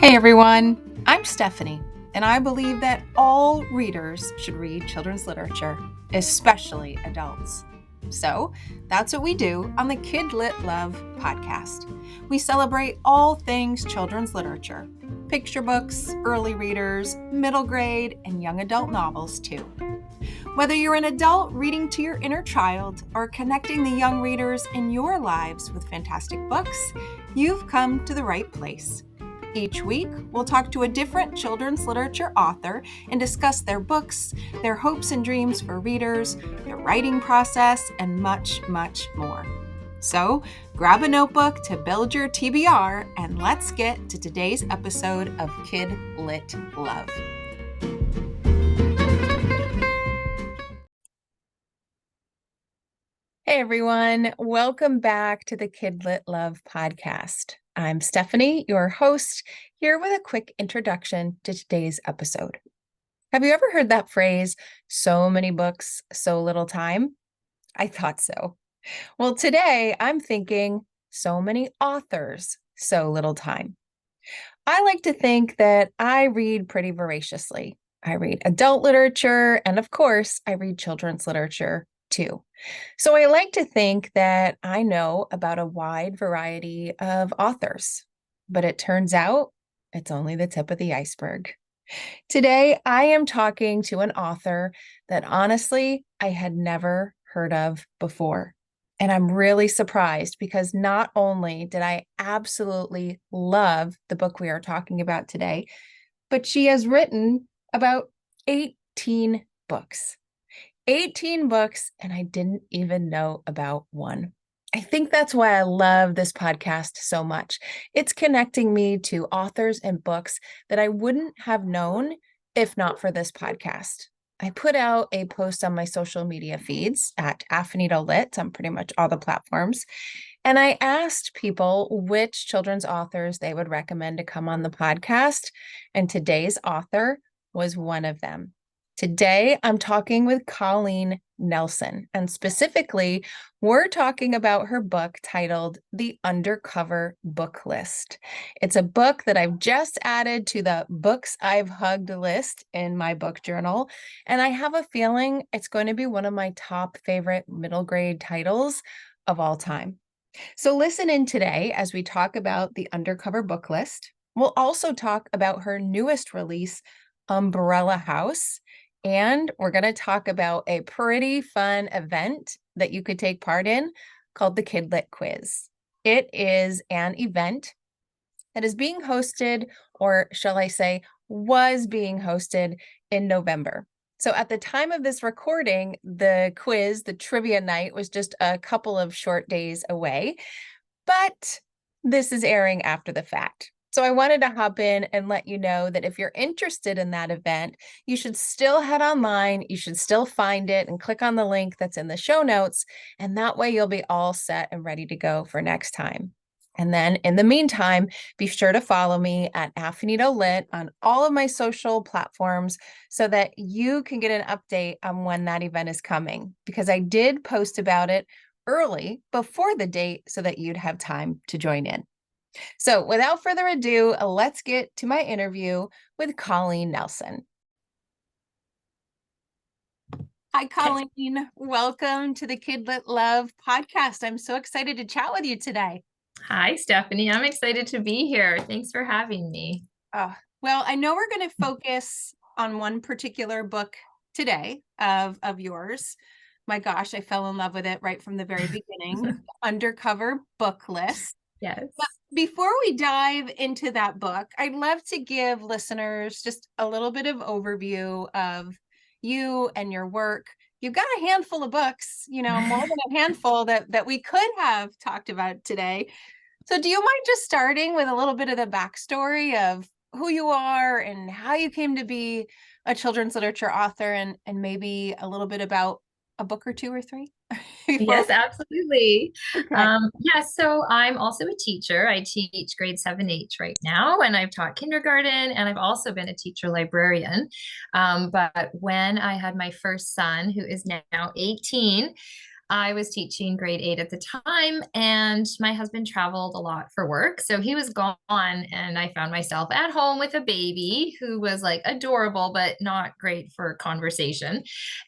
Hey everyone, I'm Stephanie, and I believe that all readers should read children's literature, especially adults. So that's what we do on the Kid Lit Love podcast. We celebrate all things children's literature, picture books, early readers, middle grade, and young adult novels too. Whether you're an adult reading to your inner child or connecting the young readers in your lives with fantastic books, you've come to the right place. Each week, we'll talk to a different children's literature author and discuss their books, their hopes and dreams for readers, their writing process, and much, much more. So, grab a notebook to build your TBR, and let's get to today's episode of Kid Lit Love. Hey everyone, welcome back to the Kid Lit Love podcast. I'm Stephanie, your host, here with a quick introduction to today's episode. Have you ever heard that phrase, so many books, so little time? I thought so. Well, today I'm thinking, so many authors, so little time. I like to think that I read pretty voraciously. I read adult literature, and of course, I read children's literature too. So I like to think that I know about a wide variety of authors, but it turns out it's only the tip of the iceberg. Today, I am talking to an author that honestly I had never heard of before. And I'm really surprised because not only did I absolutely love the book we are talking about today, but she has written about 18 books. 18 books, and I didn't even know about one. I think that's why I love this podcast so much. It's connecting me to authors and books that I wouldn't have known if not for this podcast. I put out a post on my social media feeds at @AfinitoLit on pretty much all the platforms, and I asked people which children's authors they would recommend to come on the podcast, and today's author was one of them. Today, I'm talking with Colleen Nelson, and specifically, we're talking about her book titled The Undercover Book List. It's a book that I've just added to the Books I've Hugged list in my book journal, and I have a feeling it's going to be one of my top favorite middle grade titles of all time. So listen in today as we talk about The Undercover Book List. We'll also talk about her newest release, Umbrella House. And we're going to talk about a pretty fun event that you could take part in called the Kid Lit Quiz. It is an event that is being hosted, or shall I say, was being hosted in November. So at the time of this recording, the quiz, the trivia night, was just a couple of short days away, but this is airing after the fact. So I wanted to hop in and let you know that if you're interested in that event, you should still head online, you should still find it and click on the link that's in the show notes, and that way you'll be all set and ready to go for next time. And then in the meantime, be sure to follow me at @AfinitoLit on all of my social platforms so that you can get an update on when that event is coming, because I did post about it early before the date so that you'd have time to join in. So without further ado, let's get to my interview with Colleen Nelson. Hi, Colleen. Welcome to the Kid Lit Love podcast. I'm so excited to chat with you today. Hi, Stephanie. I'm excited to be here. Thanks for having me. Well, I know we're going to focus on one particular book today of yours. My gosh, I fell in love with it right from the very beginning. Undercover Book List. Yes. But before we dive into that book, I'd love to give listeners just a little bit of overview of you and your work. You've got a handful of books, more than a handful that we could have talked about today. So do you mind just starting with a little bit of the backstory of who you are and how you came to be a children's literature author, and maybe a little bit about a book or two or three? Yes, absolutely. Okay. So I'm also a teacher. I teach grade 7H right now, and I've taught kindergarten, and I've also been a teacher librarian. But when I had my first son, who is now 18, I was teaching grade 8 at the time, and my husband traveled a lot for work. So he was gone, and I found myself at home with a baby who was like adorable, but not great for conversation.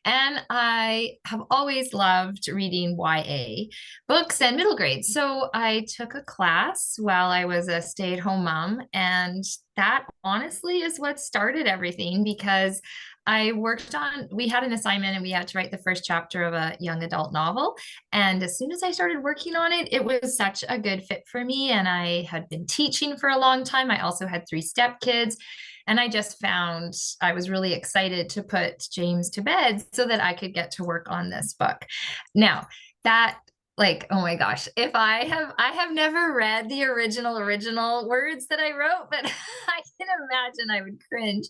And I have always loved reading YA books and middle grades. So I took a class while I was a stay-at-home mom, and that honestly is what started everything because we had an assignment and we had to write the first chapter of a young adult novel. And as soon as I started working on it, it was such a good fit for me. And I had been teaching for a long time. I also had 3 stepkids. And I just found I was really excited to put James to bed so that I could get to work on this book. Now, that like, oh my gosh, if I have never read the original words that I wrote, but I can imagine I would cringe.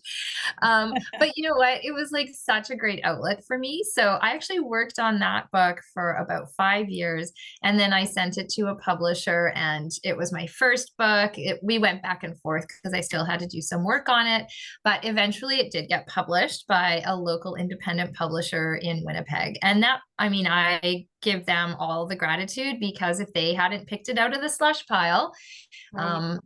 But you know what? It was like such a great outlet for me. So I actually worked on that book for about 5 years. And then I sent it to a publisher, and it was my first book. We went back and forth because I still had to do some work on it. But eventually it did get published by a local independent publisher in Winnipeg. And that, I mean, I give them all the gratitude because if they hadn't picked it out of the slush pile, Right.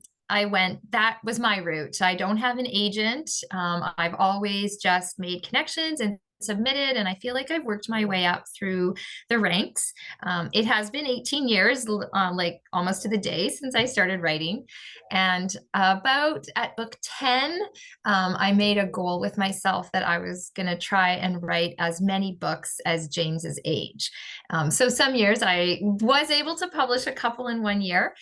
that was my route. I don't have an agent. I've always just made connections and submitted, and I feel like I've worked my way up through the ranks. It has been 18 years, like almost to the day since I started writing. And about at book 10, I made a goal with myself that I was going to try and write as many books as James's age. So some years I was able to publish a couple in one year.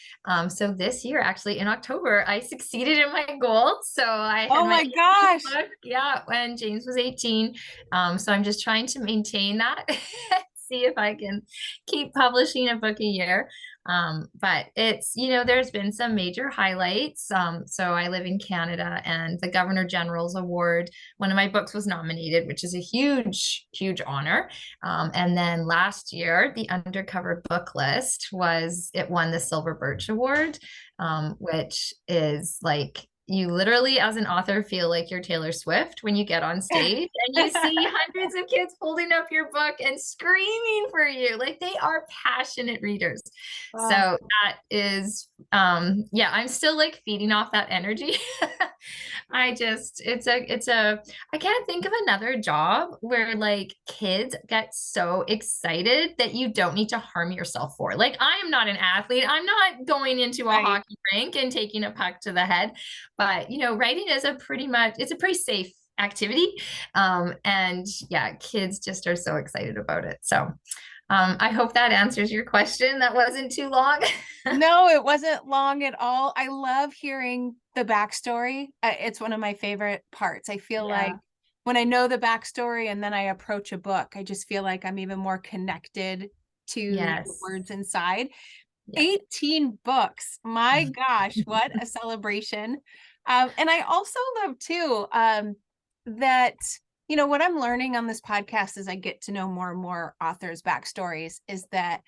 So this year, actually in October, I succeeded in my goal. So I had Oh my my 18th gosh. book, yeah, when James was 18. So I'm just trying to maintain that, see if I can keep publishing a book a year. But it's, there's been some major highlights. So I live in Canada, and the Governor General's Award, one of my books was nominated, which is a huge, huge honor. And then last year, the Undercover book list it won the Silver Birch Award, which is like, you literally, as an author, feel like you're Taylor Swift when you get on stage and you see hundreds of kids holding up your book and screaming for you. Like, they are passionate readers. So Wow. that is, yeah, I'm still like feeding off that energy. I can't think of another job where like kids get so excited that you don't need to harm yourself for. Like, I am not an athlete. I'm not going into a Right. hockey rink and taking a puck to the head. But, writing is it's a pretty safe activity. And yeah, kids just are so excited about it. So I hope that answers your question. That wasn't too long. No, it wasn't long at all. I love hearing the backstory. It's one of my favorite parts. I feel like Yeah. when I know the backstory and then I approach a book, I just feel like I'm even more connected to the Yes. words inside. Yeah. 18 books. My gosh, what a celebration. And I also love too that, what I'm learning on this podcast as I get to know more and more authors' backstories is that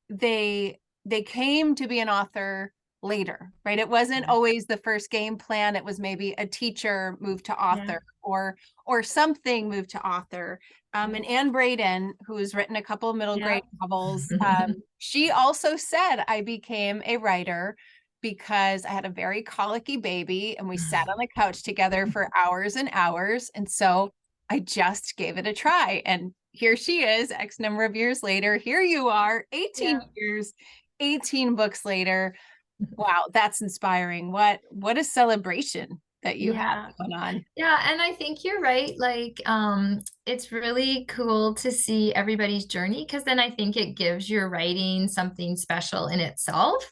they came to be an author later, right? It wasn't always the first game plan. It was maybe a teacher moved to Yeah. author or something moved to author. And Anne Braden, who's written a couple of middle Yeah. grade novels, she also said, I became a writer because I had a very colicky baby and we sat on the couch together for hours and hours. And so I just gave it a try. And here she is, X number of years later. Here you are, 18 Yeah. years, 18 books later. Wow, that's inspiring. What a celebration that you have Yeah. going on. Yeah, and I think you're right. Like, it's really cool to see everybody's journey because then I think it gives your writing something special in itself.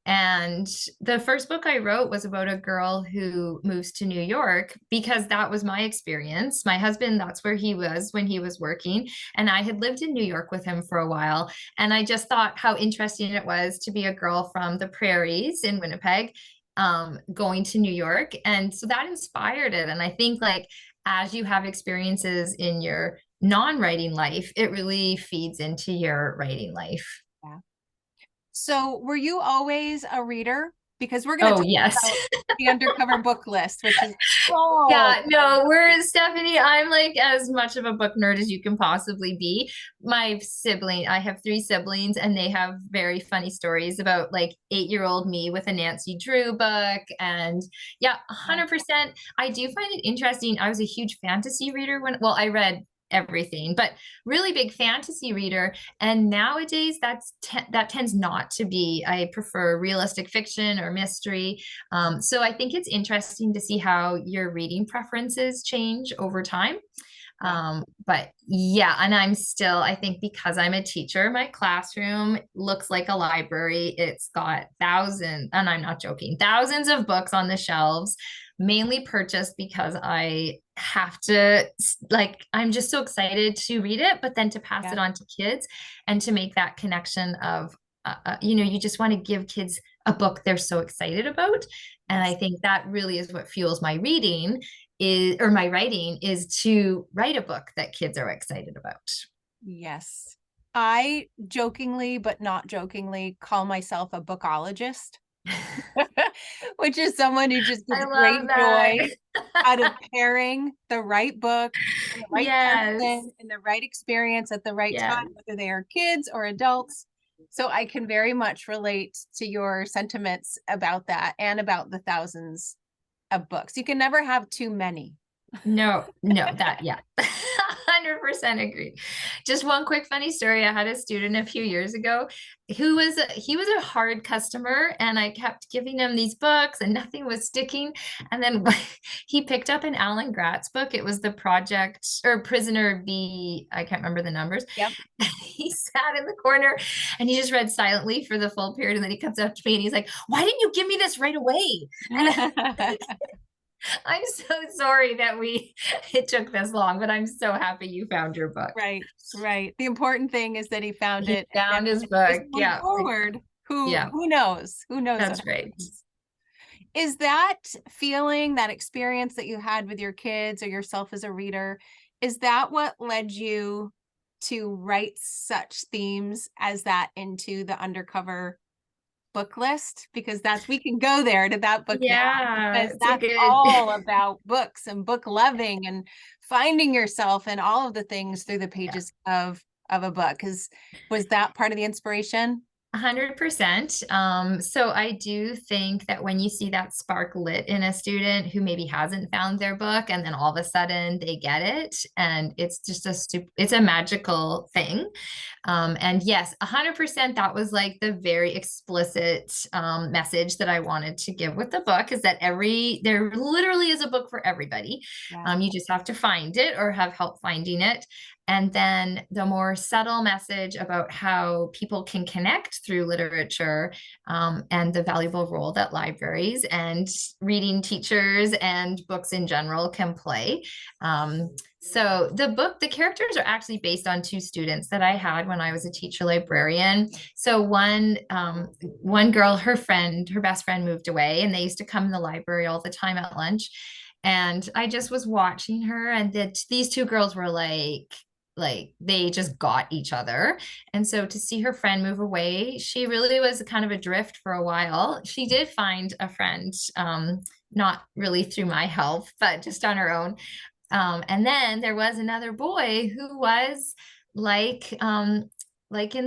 And the first book I wrote was about a girl who moves to New York because that was my experience. My husband, that's where he was when he was working. And I had lived in New York with him for a while. And I just thought how interesting it was to be a girl from the prairies in Winnipeg, going to New York. And so that inspired it. And I think like as you have experiences in your non-writing life, it really feeds into your writing life. Yeah. So were you always a reader because we're going to Oh, talk yes. about the Undercover book list, which is Yeah, so no, we're Stephanie. I'm like as much of a book nerd as you can possibly be. I have three siblings, and they have very funny stories about like 8-year-old me with a Nancy Drew book. And yeah, yeah, 100%. I do find it interesting. I was a huge fantasy reader well, I read everything, but really big fantasy reader. And nowadays that tends not to be. I prefer realistic fiction or mystery. So I think it's interesting to see how your reading preferences change over time. yeah, But yeah, and I think because I'm a teacher, my classroom looks like a library. It's got thousands, and I'm not joking, thousands of books on the shelves, mainly purchased because I have to, like, I'm just so excited to read it, but then to pass yeah. it on to kids and to make that connection of, you just want to give kids a book they're so excited about. And I Yes. think that really is what fuels my reading or my writing is to write a book that kids are excited about. Yes. I jokingly, but not jokingly, call myself a bookologist, which is someone who just I gets love great that. joy out of pairing the right book and the right Yes. person and the right experience at the right time, Yes. whether they are kids or adults. So I can very much relate to your sentiments about that and about the thousands of books. You can never have too many. No, no, that, yeah. 100% agree. Just one quick funny story. I had a student a few years ago he was a hard customer, and I kept giving him these books and nothing was sticking. And then he picked up an Alan Gratz book. It was the Project or Prisoner B, I can't remember the numbers. Yep. He sat in the corner and he just read silently for the full period. And then he comes up to me and he's like, "Why didn't you give me this right away?" And I'm so sorry that it took this long, but I'm so happy you found your book. Right, right. The important thing is that he found He it, and then found his when he is book. moving Yeah. forward, Yeah. who knows? Who knows what That's right. happens? Is that feeling, that experience that you had with your kids or yourself as a reader, is that what led you to write such themes as that into the Undercover book list? Because that's, we can go there to that book now, Yeah. because It's a that's good. all about books and book loving and finding yourself and all of the things through the Yeah. pages of a book. Because was that part of the inspiration? 100%. So I do think that when you see that spark lit in a student who maybe hasn't found their book, and then all of a sudden they get it, and it's just it's a magical thing. And yes, 100%, that was like the very explicit message that I wanted to give with the book, is that there literally is a book for everybody. Yeah. You just have to find it or have help finding it. And then the more subtle message about how people can connect through literature, and the valuable role that libraries and reading teachers and books in general can play. So the characters are actually based on two students that I had when I was a teacher librarian. So one girl, her best friend moved away, and they used to come in the library all the time at lunch. And I just was watching her, and these two girls were like they just got each other. And so to see her friend move away, she really was kind of adrift for a while. She did find a friend, not really through my help, but just on her own. And then there was another boy who was like in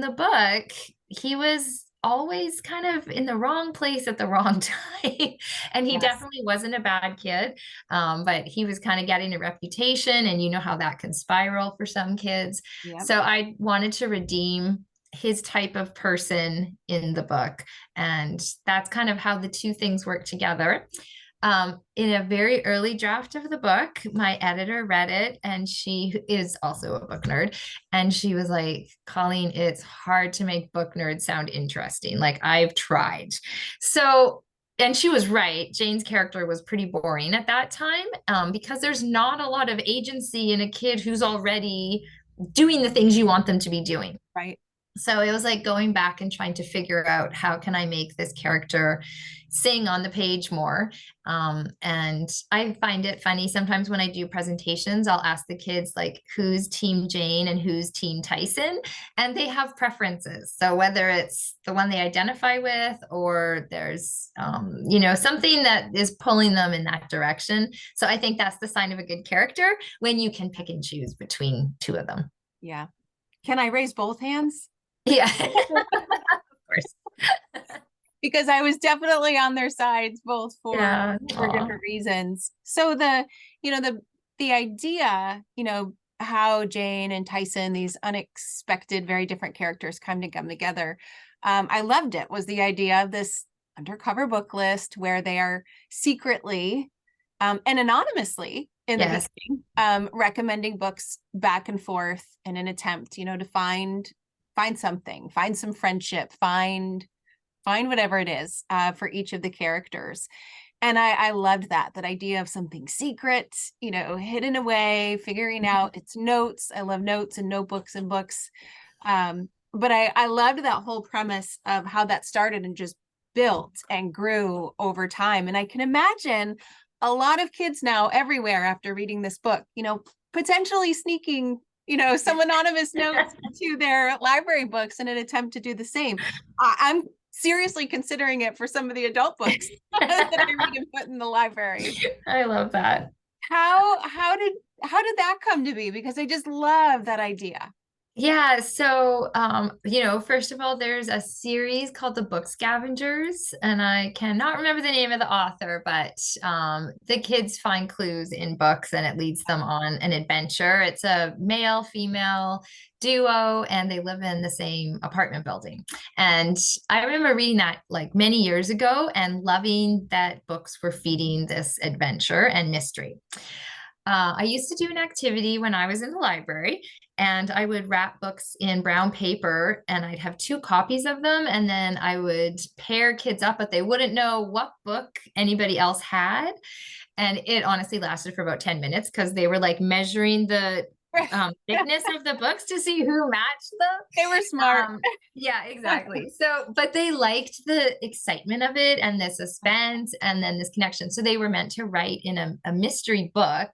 the book, he was always kind of in the wrong place at the wrong time. And he Yes. definitely wasn't a bad kid. But he was kind of getting a reputation, and you know how that can spiral for some kids. Yep. So I wanted to redeem his type of person in the book. And that's kind of how the two things work together. In a very early draft of the book, my editor read it, and she is also a book nerd. And she was like, "Colleen, it's hard to make book nerds sound interesting. Like, I've tried." So, and she was right. Jane's character was pretty boring at that time, because there's not a lot of agency in a kid who's already doing the things you want them to be doing. Right. So it was like going back and trying to figure out how can I make this character sing on the page more. And I find it funny sometimes when I do presentations, I'll ask the kids like who's team Jane and who's team Tyson, and they have preferences. So whether it's the one they identify with or there's something that is pulling them in that direction. So I think that's the sign of a good character when you can pick and choose between two of them. Yeah. Can I raise both hands? Yeah. Of course. Because I was definitely on their sides, both Yeah. for Aw. different reasons. So the idea, how Jane and Tyson, these unexpected, very different characters come together. I loved it. Was the idea of this undercover book list where they are secretly and anonymously in the Yes. beginning, recommending books back and forth in an attempt, to find something, find some friendship, find whatever it is for each of the characters. And I loved that idea of something secret, hidden away, figuring out its notes. I love notes and notebooks and books. But I loved that whole premise of how that started and just built and grew over time. And I can imagine a lot of kids now everywhere after reading this book, potentially sneaking, some anonymous notes to their library books in an attempt to do the same. I'm seriously considering it for some of the adult books that I read and put in the library. I love that. How did that come to be? Because I just love that idea. Yeah, so first of all, there's a series called The Book Scavengers, and I cannot remember the name of the author, but the kids find clues in books and it leads them on an adventure. It's a male, female duo, and they live in the same apartment building. And I remember reading that like many years ago and loving that books were feeding this adventure and mystery. I used to do an activity when I was in the library, and I would wrap books in brown paper, and I'd have two copies of them, and then I would pair kids up, but they wouldn't know what book anybody else had. And it honestly lasted for about 10 minutes because they were like measuring the thickness of the books to see who matched them. They were smart. Yeah, exactly. So, but they liked the excitement of it and the suspense and then this connection. So they were meant to write in a mystery book,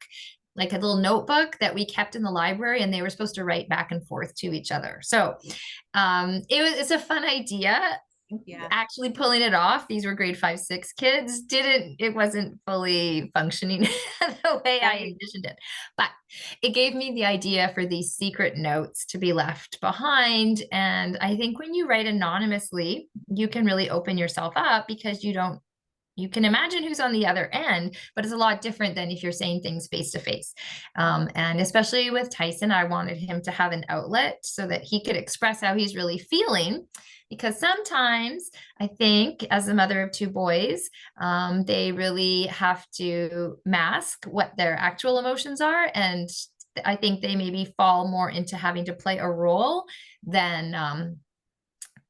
like a little notebook that we kept in the library, and they were supposed to write back and forth to each other. So it's a fun idea. Yeah. Actually pulling it off, these were grade 5, 6 kids, it wasn't fully functioning the way I envisioned it, but it gave me the idea for these secret notes to be left behind. And I think when you write anonymously, you can really open yourself up because you can imagine who's on the other end, but it's a lot different than if you're saying things face to face. And especially with Tyson, I wanted him to have an outlet so that he could express how he's really feeling. Because sometimes I think, as a mother of two boys, they really have to mask what their actual emotions are. And I think they maybe fall more into having to play a role than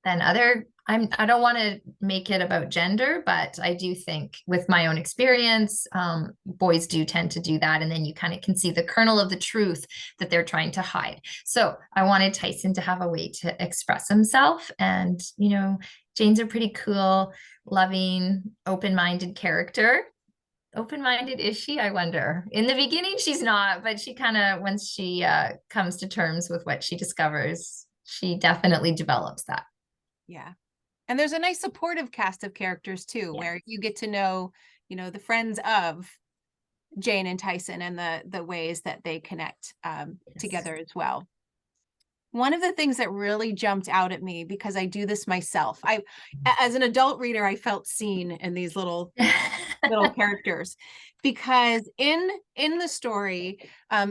other. I don't want to make it about gender, but I do think with my own experience, boys do tend to do that. And then you kind of can see the kernel of the truth that they're trying to hide. So I wanted Tyson to have a way to express himself. And, Jane's a pretty cool, loving, open-minded character. Open-minded is she? I wonder. In the beginning, she's not, but she kind of, once she comes to terms with what she discovers, she definitely develops that. Yeah. And there's a nice supportive cast of characters too, where you get to know, the friends of Jane and Tyson and the ways that they connect together as well. One of the things that really jumped out at me, because I do this myself, as an adult reader, I felt seen in these little characters, because in the story,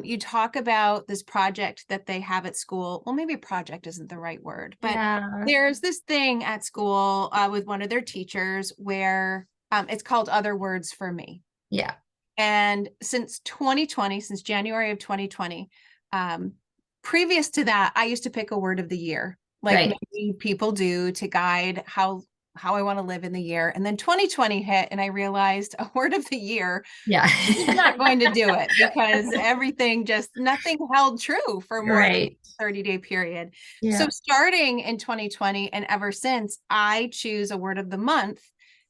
you talk about this project that they have at school. Well, maybe project isn't the right word, but there's this thing at school with one of their teachers where it's called Other Words for Me. Yeah. And since January of 2020, previous to that, I used to pick a word of the year, like many people do, to guide how how I want to live in the year. And then 2020 hit and I realized a word of the year Yeah. is not going to do it because everything just nothing held true for more than Right. a 30-day period. So Yeah. starting in 2020 and ever since, I choose a word of the month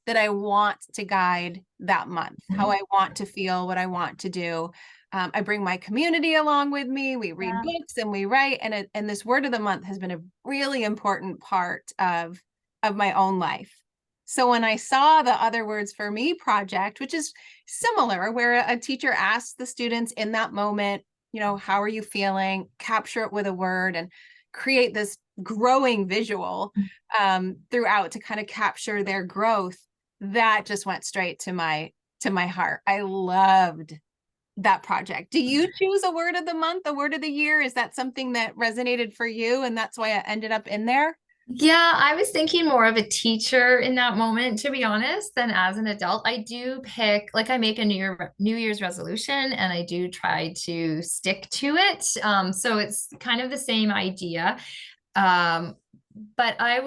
that I want to guide that month, how Mhm. I want to feel, what I want to do. I bring my community along with me. We read Yeah. books and we write, and this word of the month has been a really important part of my own life. So when I saw the Other Words for Me project, which is similar, where a teacher asks the students in that moment, how are you feeling? Capture it with a word and create this growing visual throughout to kind of capture their growth. That just went straight to my heart. I loved that project. Do you choose a word of the month, a word of the year? Is that something that resonated for you and that's why it ended up in there? Yeah, I was thinking more of a teacher in that moment, to be honest, than as an adult. I do pick, like, I make a New Year's resolution, and I do try to stick to it. So it's kind of the same idea. Um, but I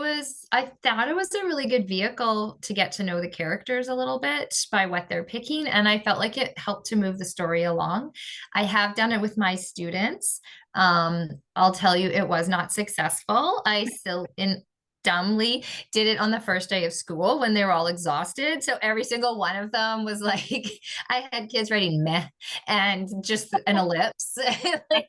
thought it was a really good vehicle to get to know the characters a little bit by what they're picking. And I felt like it helped to move the story along. I have done it with my students. I'll tell you, it was not successful. I still in dumbly did it on the first day of school when they were all exhausted. So every single one of them was like, I had kids writing meh and just an ellipse. Like,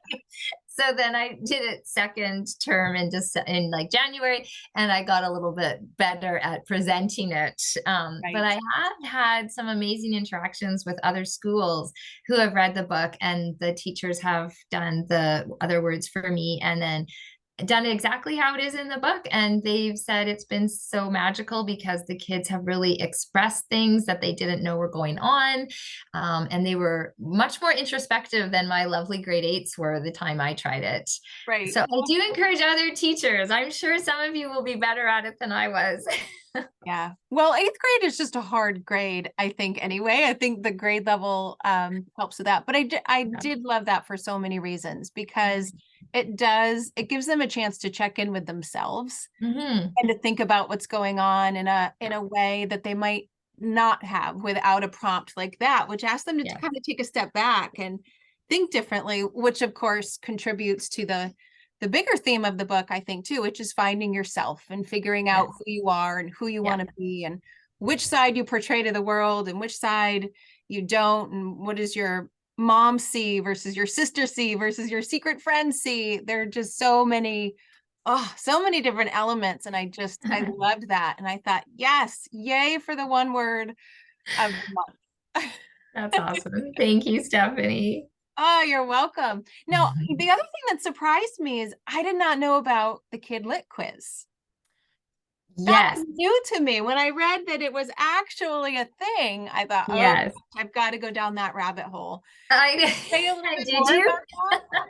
so then I did it second term in just in like January, and I got a little bit better at presenting it. But Right. I have had some amazing interactions with other schools who have read the book, and the teachers have done the Other Words for Me, and then done it exactly how it is in the book. And they've said it's been so magical because the kids have really expressed things that they didn't know were going on. And they were much more introspective than my lovely grade eights were the time I tried it. Right. So I do encourage other teachers. I'm sure some of you will be better at it than I was. Yeah. Well, eighth grade is just a hard grade, I think, anyway. I think the grade level helps with that. But I Yeah. did love that for so many reasons because it gives them a chance to check in with themselves Hmm. and to think about what's going on in a way that they might not have without a prompt like that, which asks them to Yeah. kind of take a step back and think differently, which of course contributes to the bigger theme of the book, I think, too, which is finding yourself and figuring out Yes. who you are and who you Yeah. want to be and which side you portray to the world and which side you don't, and what does your mom see versus your sister see versus your secret friend see. There are just so many different elements. And I loved that. And I thought, yes, yay for the one word of the month. That's awesome. Thank you, Stephanie. Oh, you're welcome. Now, the other thing that surprised me is I did not know about the Kid Lit quiz. That Yes. was new to me. When I read that it was actually a thing, I thought, oh, Yes. I've got to go down that rabbit hole. I Say a little bit did more you? about that?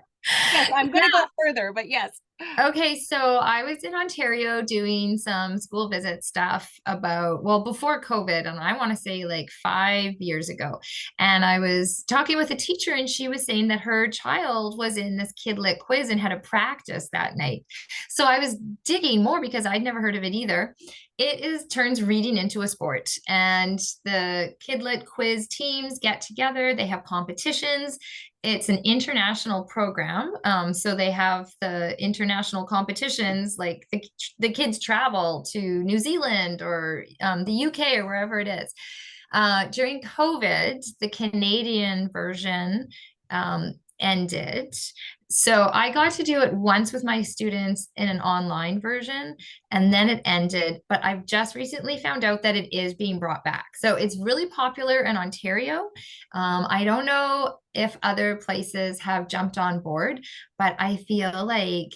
Yes, I'm going to go further, but yes. Okay, so I was in Ontario doing some school visit stuff about, well, before COVID, and I want to say like 5 years ago. And I was talking with a teacher, and she was saying that her child was in this Kidlit quiz and had a practice that night. So I was digging more because I'd never heard of it either. It is turns reading into a sport, and the Kidlit quiz teams get together, they have competitions. It's an international program. So they have the international competitions, like the kids travel to New Zealand or the UK or wherever it is. During COVID, the Canadian version ended. So I got to do it once with my students in an online version, and then it ended. But I've just recently found out that it is being brought back. So it's really popular in Ontario. I don't know if other places have jumped on board, but I feel like,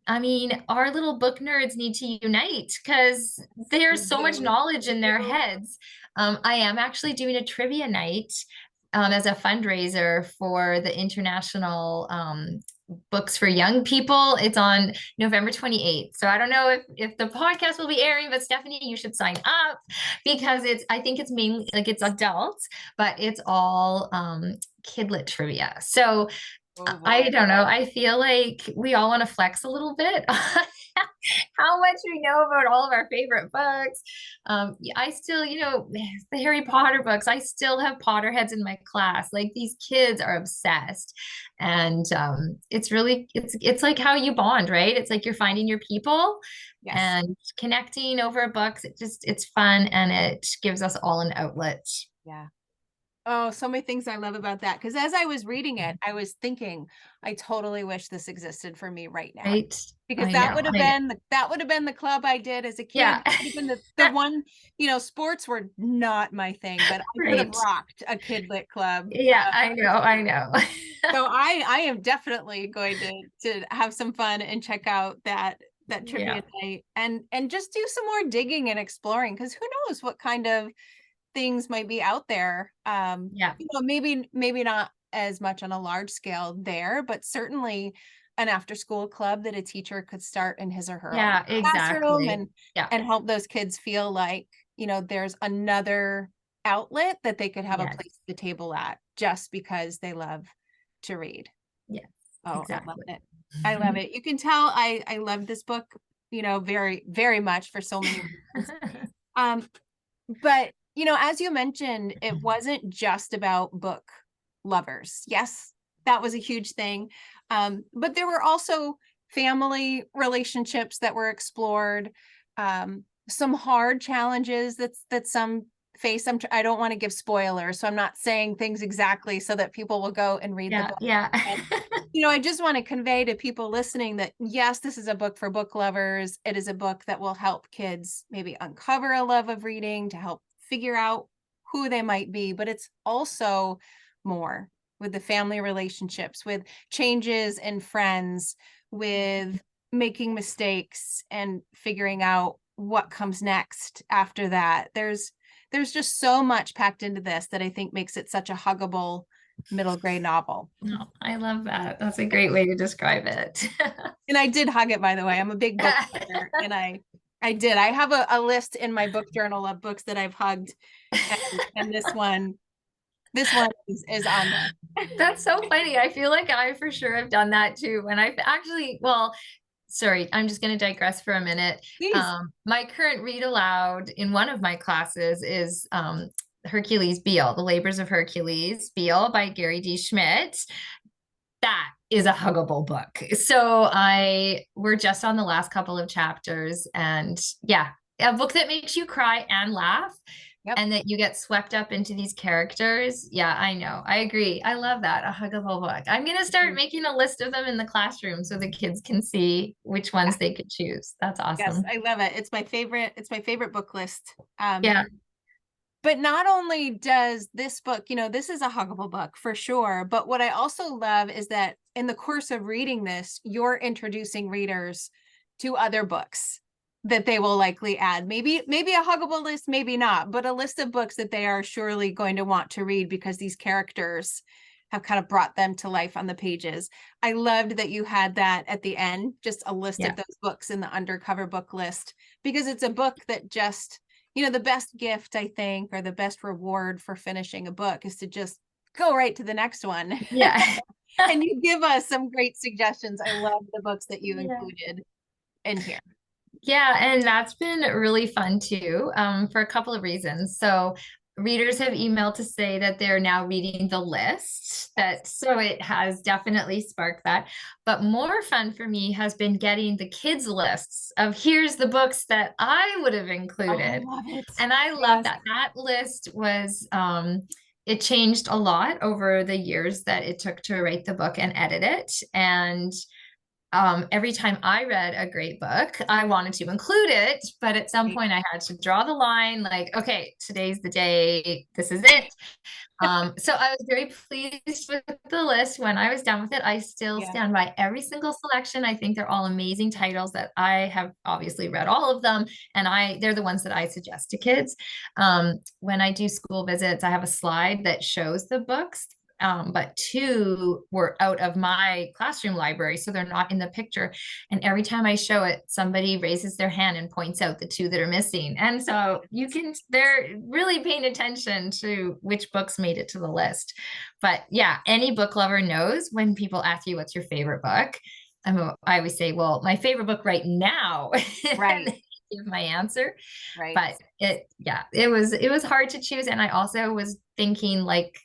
I mean, our little book nerds need to unite because there's We so much do. knowledge We in their do. heads. I am actually doing a trivia night as a fundraiser for the International Books for Young People. It's on November 28th. So I don't know if the podcast will be airing, but Stephanie, you should sign up because I think it's mainly like it's adults, but it's all kidlit trivia. So Oh I boy. don't know. I feel like we all want to flex a little bit on how much we know about all of our favorite books. Yeah, I still, the Harry Potter books, I still have Potterheads in my class. Like these kids are obsessed. And it's really it's like how you bond, right? It's like you're finding your people Yes. and connecting over books. It's fun and it gives us all an outlet. Yeah. Oh, so many things I love about that. Because as I was reading it, I was thinking, I totally wish this existed for me right now. Right? Because I know. I know. that would have been the club I did as a kid. Yeah. That would have been the one, sports were not my thing, but I could have Right. rocked a kid lit club. Yeah, I For know, I sure. know. So I am definitely going to have some fun and check out that Yeah, trivia night and just do some more digging and exploring because who knows what kind of things might be out there. yeah, Maybe not as much on a large scale there, but certainly an after school club that a teacher could start in his or her own yeah, classroom exactly. Yeah, and help those kids feel like, there's another outlet that they could have a yes, place at the table at just because they love to read. yes, Oh, I love exactly. it. I love it. You can tell I love this book, very, very much for so many reasons. Um, but, as you mentioned, it wasn't just about book lovers. Yes, that was a huge thing. But there were also family relationships that were explored, some hard challenges that some face. I don't want to give spoilers, so I'm not saying things exactly so that people will go and read the Yeah, book. yeah. But, I just want to convey to people listening that yes, this is a book for book lovers. It is a book that will help kids maybe uncover a love of reading, to help figure out who they might be, but it's also more with the family relationships, with changes in friends, with making mistakes and figuring out what comes next after that. There's just so much packed into this that I think makes it such a huggable middle grade novel. No, I love that. That's a great way to describe it. And I did hug it, by the way. I'm a big book hugger, and I did. I have a list in my book journal of books that I've hugged, and this one is on there. That's so funny. I feel like I for sure have done that too. And I've actually, well, sorry, I'm just going to digress for a minute. Please. My current read aloud in one of my classes is Hercules Beale, The Labors of Hercules Beale by Gary D. Schmidt. That is a huggable book. So we're just on the last couple of chapters, and yeah, a book that makes you cry and laugh Yep. and that you get swept up into these characters. Yeah, I know. I agree. I love that. A huggable book. I'm going to start making a list of them in the classroom so the kids can see which Yeah. ones they could choose. That's Yes, awesome. I love it. It's my favorite book list. Yeah. But not only does this book, this is a huggable book for sure, but what I also love is that in the course of reading this, you're introducing readers to other books that they will likely add. Maybe a huggable list, maybe not, but a list of books that they are surely going to want to read because these characters have kind of brought them to life on the pages. I loved that you had that at the end, just a list Yeah. of those books in the Undercover book list, because it's a book that just the best gift, I think, or the best reward for finishing a book is to just go right to the next one. Yeah. And you give us some great suggestions. I love the books that you Yeah. included in here. Yeah, and that's been really fun too, for a couple of reasons. So readers have emailed to say that they're now reading the list. So it has definitely sparked that. But more fun for me has been getting the kids' lists of here's the books that I would have Oh, I included. love it. And I love Yes. that. That list was it changed a lot over the years that it took to write the book and edit it. And every time I read a great book, I wanted to include it, but at some point I had to draw the line like, okay, today's the day, this is it. So I was very pleased with the list. When I was done with it, I still Yeah. stand by every single selection. I think they're all amazing titles that I have obviously read all of them, and they're the ones that I suggest to kids. When I do school visits, I have a slide that shows the books but two were out of my classroom library, so they're not in the picture. And every time I show it, somebody raises their hand and points out the two that are missing. And so they're really paying attention to which books made it to the list. But yeah, any book lover knows when people ask you what's your favorite book. I always say, well, my favorite book right now. Right. And give my answer. Right. But it was hard to choose. And I also was thinking like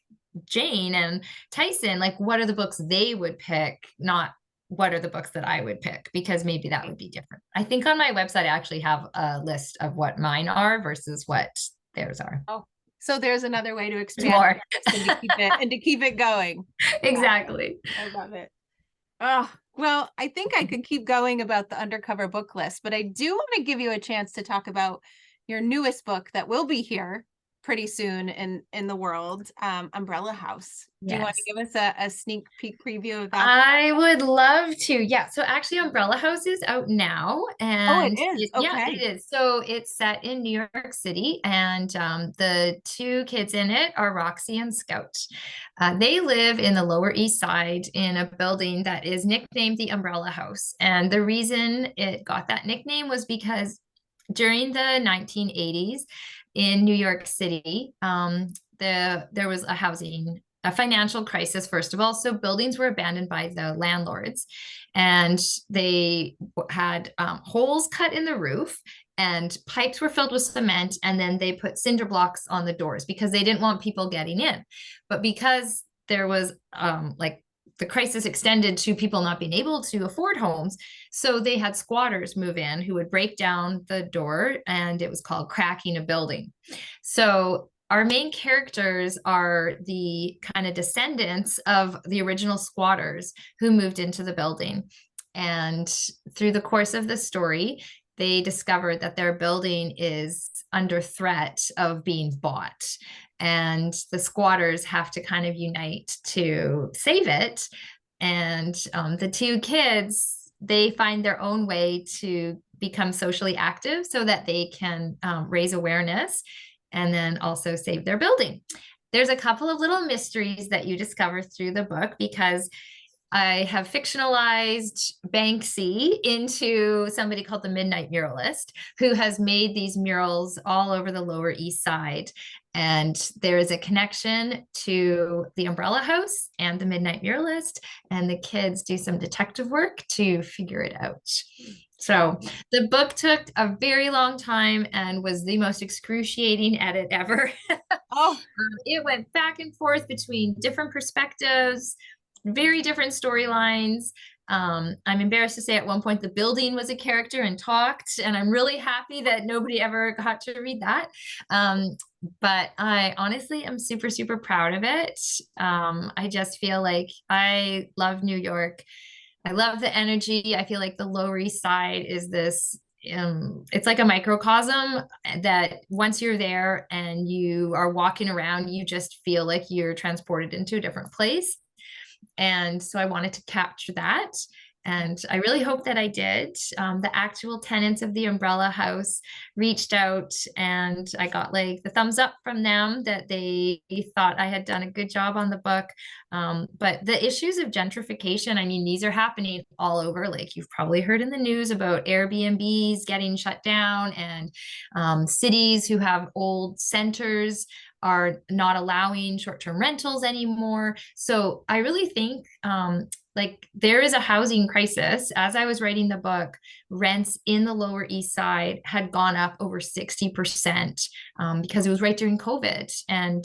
Jane and Tyson, like what are the books they would pick, not what are the books that I would pick, because maybe that would be different. I think on my website, I actually have a list of what mine are versus what theirs are. Oh, so there's another way to expand More. and to keep it going. Exactly. I love it. Oh, well, I think I could keep going about the Undercover book list, but I do want to give you a chance to talk about your newest book that will be here pretty soon in the world, Umbrella House. Do you want to Yes. give us a sneak peek preview of that? I would love to. Yeah. So actually, Umbrella House is out now. Oh, it And is. yeah, it Okay. is. So it's set in New York City. And the two kids in it are Roxy and Scout. They live in the Lower East Side in a building that is nicknamed the Umbrella House. And the reason it got that nickname was because during the 1980s in New York City, there was a financial crisis, first of all. So buildings were abandoned by the landlords, and they had holes cut in the roof, and pipes were filled with cement, and then they put cinder blocks on the doors because they didn't want people getting in. But because there was like the crisis extended to people not being able to afford homes, so they had squatters move in who would break down the door, and it was called cracking a building. So our main characters are the kind of descendants of the original squatters who moved into the building. And through the course of the story, they discovered that their building is under threat of being bought. And the squatters have to kind of unite to save it. And the two kids, they find their own way to become socially active so that they can raise awareness and then also save their building. There's a couple of little mysteries that you discover through the book because I have fictionalized Banksy into somebody called the Midnight Muralist, who has made these murals all over the Lower East Side. And there is a connection to the Umbrella House and the Midnight Muralist, and the kids do some detective work to figure it out. So the book took a very long time and was the most excruciating edit ever. Oh, It went back and forth between different perspectives, very different storylines. I'm embarrassed to say at one point the building was a character and talked, and I'm really happy that nobody ever got to read that. But I honestly am super, super proud of it. I just feel like I love New York. I love the energy. I feel like the Lower East Side is this it's like a microcosm that once you're there and you are walking around, you just feel like you're transported into a different place. And so I wanted to capture that. And I really hope that I did. The actual tenants of the Umbrella House reached out, and I got like the thumbs up from them that they thought I had done a good job on the book. But the issues of gentrification, I mean, these are happening all over. Like you've probably heard in the news about Airbnbs getting shut down, and cities who have old centers are not allowing short-term rentals anymore. So I really think like there is a housing crisis. As I was writing the book, rents in the Lower East Side had gone up over 60% because it was right during COVID. And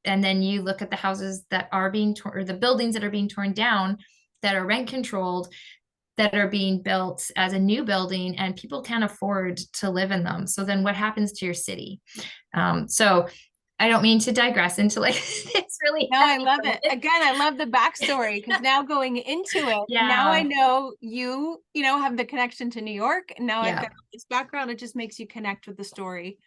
then you look at the houses that are being torn, or the buildings that are being torn down that are rent controlled, that are being built as a new building, and people can't afford to live in them. So then what happens to your city? So I don't mean to digress into like it's really no, I love it. Again, I love the backstory because now going into it, now I yeah know have the connection to New York, and now I've yeah got this background. It just makes you connect with the story.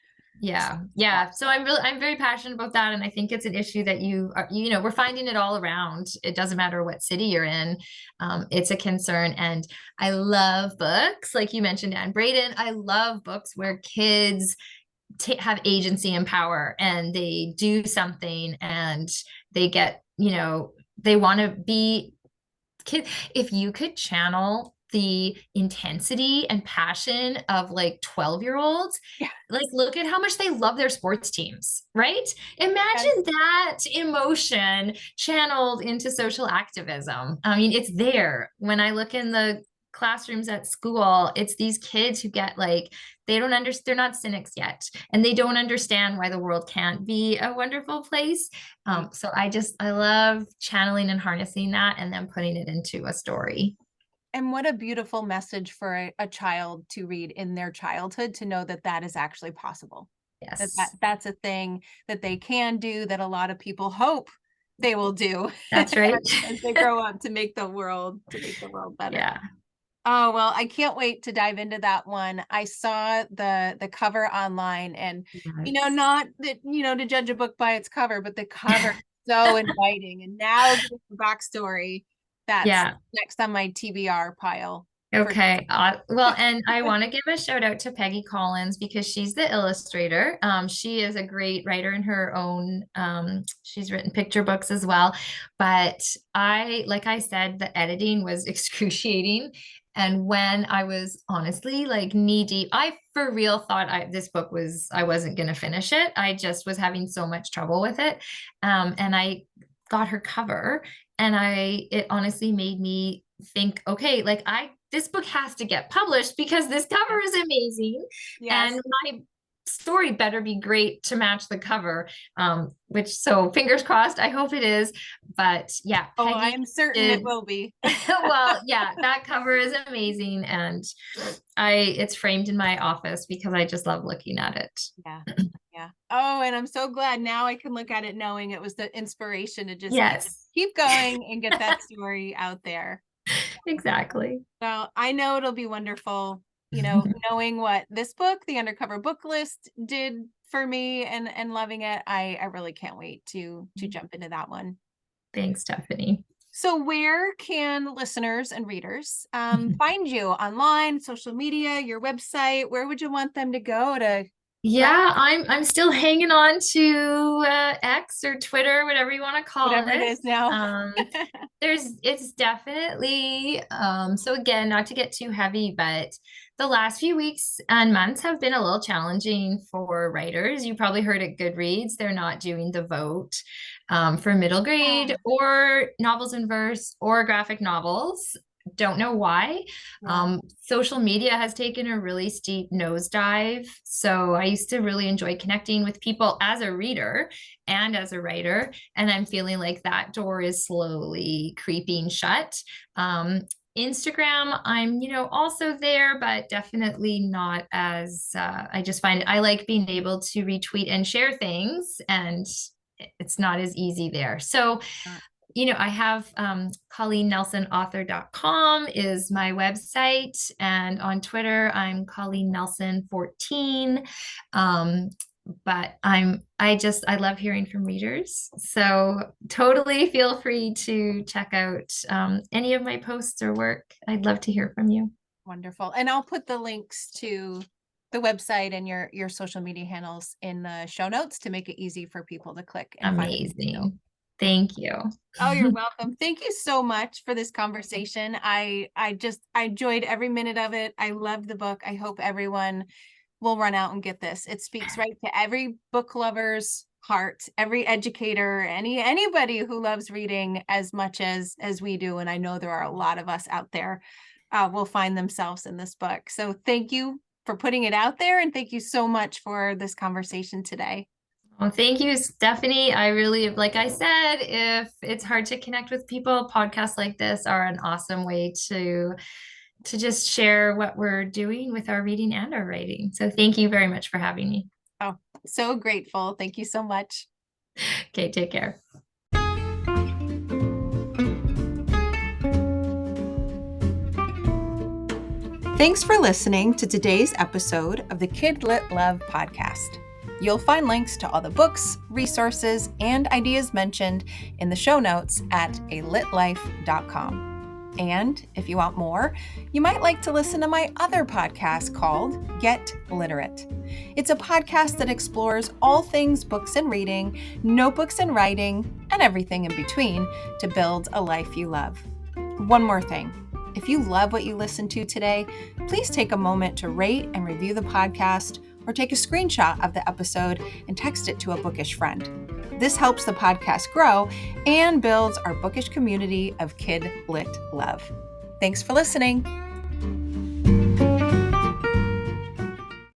yeah. So I'm very passionate about that, and I think it's an issue that we're finding it all around. It doesn't matter what city you're in. It's a concern. And I love books like you mentioned, Anne Braden. I love books where kids have agency and power, and they do something and they get they want to be kids. If you could channel the intensity and passion of like 12-year-olds, Yeah. like look at how much they love their sports teams, right? Yes. Imagine that emotion channeled into social activism. I mean, it's there. When I look in the classrooms at school, it's these kids who get like, they don't understand, they're not cynics yet, and they don't understand why the world can't be a wonderful place. So I love channeling and harnessing that and then putting it into a story. And what a beautiful message for a child to read in their childhood, to know that that is actually possible. Yes, That's a thing that they can do, that a lot of people hope they will do that's right. as they grow up, to make the world better. Yeah. Oh, well, I can't wait to dive into that one. I saw the cover online, and Yes. not that, to judge a book by its cover, but the cover is so inviting. And now the backstory, that's Yeah. next on my TBR pile for Okay. Well, and I want to give a shout out to Peggy Collins because she's the illustrator. She is a great writer in her own. She's written picture books as well. But like I said, the editing was excruciating. And when I was honestly like knee deep, I for real thought I wasn't going to finish it. I just was having so much trouble with it. And I got her cover, and it honestly made me think, okay, like this book has to get published because this cover is amazing. yes. And my story better be great to match the cover. Which, so fingers crossed, I hope it is. But yeah, Oh, I Peggy am certain it did. will be. Well, yeah, that cover is amazing. And it's framed in my office because I just love looking at it. Yeah. Yeah. Oh, and I'm so glad now I can look at it knowing it was the inspiration to just Yes, keep going and get that story out there. exactly. Well, I know it'll be wonderful, knowing what this book, the Undercover book list, did for me, and loving it. I really can't wait to jump into that one. Thanks, Stephanie. So where can listeners and readers find you online, social media, your website? Where would you want them to go to grab Yeah, I'm still hanging on to X or Twitter, whatever you want to call whatever it it. is now? Um, it's definitely so again, not to get too heavy, but the last few weeks and months have been a little challenging for writers. You probably heard at Goodreads, they're not doing the vote for middle grade Yeah. or novels in verse or graphic novels. Don't know why. Yeah. Social media has taken a really steep nosedive. So I used to really enjoy connecting with people as a reader and as a writer. And I'm feeling like that door is slowly creeping shut. Instagram, I'm, also there, but definitely not as, I just find I like being able to retweet and share things, and it's not as easy there. So I have ColleenNelsonAuthor.com is my website. And on Twitter, I'm Colleen Nelson 14. But I love hearing from readers. So totally feel free to check out any of my posts or work. I'd love to hear from you. Wonderful. And I'll put the links to the website and your social media handles in the show notes to make it easy for people to click and find you. Amazing. Thank you. Oh, you're welcome. Thank you so much for this conversation. I enjoyed every minute of it. I love the book. I hope everyone will run out and get this. It speaks right to every book lover's heart, every educator, anybody who loves reading as much as we do. And I know there are a lot of us out there will find themselves in this book. So thank you for putting it out there, and thank you so much for this conversation today. Well, thank you, Stephanie. I really, like I said, if it's hard to connect with people, podcasts like this are an awesome way to just share what we're doing with our reading and our writing. So thank you very much for having me. Oh, so grateful. Thank you so much. Okay, take care. Thanks for listening to today's episode of the Kid Lit Love podcast. You'll find links to all the books, resources, and ideas mentioned in the show notes at alitlife.com. And if you want more, you might like to listen to my other podcast called Get Literate. It's a podcast that explores all things books and reading, notebooks and writing, and everything in between to build a life you love. One more thing. If you love what you listened to today, please take a moment to rate and review the podcast or take a screenshot of the episode and text it to a bookish friend. This helps the podcast grow and builds our bookish community of kid lit love. Thanks for listening.